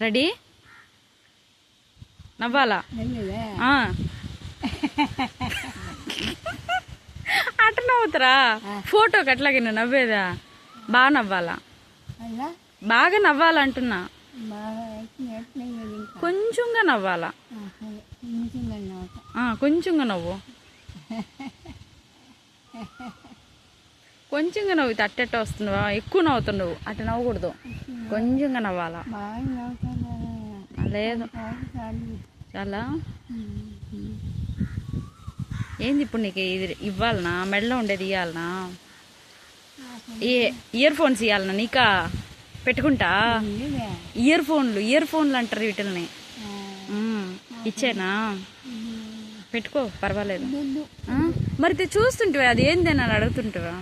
Ready? నవ్వాలా? అట్ట నవ్వుతారా? ఫోటోకి అట్లాగే నవ్వేదా? బాగా నవ్వాలా? బాగా నవ్వాలంటున్నా. కొంచెంగా నవ్వాలా? కొంచెంగా నవ్వు. కొంచెంగా నవ్వుతే అట్టెట్ట వస్తున్నావా? ఎక్కువ నవ్వుతున్నావు. అట్ట నవ్వకూడదు, కొంచెంగా నవ్వాలా. లేదు చాలా. ఏంది ఇప్పుడు నీకు ఇది ఇవ్వాలనా? మెడలో ఉండేది ఇవ్వాలనా? ఇయర్ ఫోన్స్ ఇవ్వాలనా నీకా? పెట్టుకుంటా. ఇయర్ ఫోన్లు అంటారు వీటిల్ని. ఇచ్చేనా? పెట్టుకో, పర్వాలేదు. మరి చూస్తుంటివా? అది ఏందని అని అడుగుతుంటివా?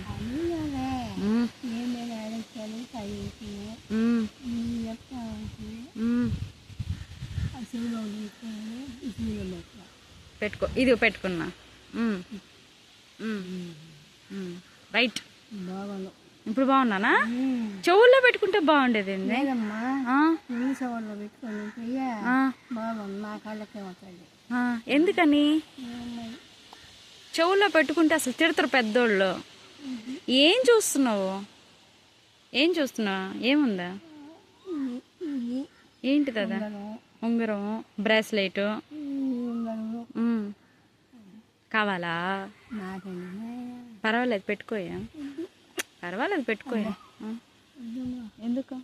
పెట్టుకో, ఇది పెట్టుకున్నా. రైట్. ఇప్పుడు బాగున్నానా? చెవుల్లో పెట్టుకుంటే బాగుండేది. ఎందుకని? చెవుల్లో పెట్టుకుంటే అసలు తిడతారు పెద్దోళ్ళు. ఏం చూస్తున్నావు? ఏముందా? ఏంటిది అదా? ఉంగరం, బ్రాస్లెట్ కావాలా? పర్వాలేదు, పెట్టుకోయా. పర్వాలేదు, పెట్టుకోయా. ఎందుకు?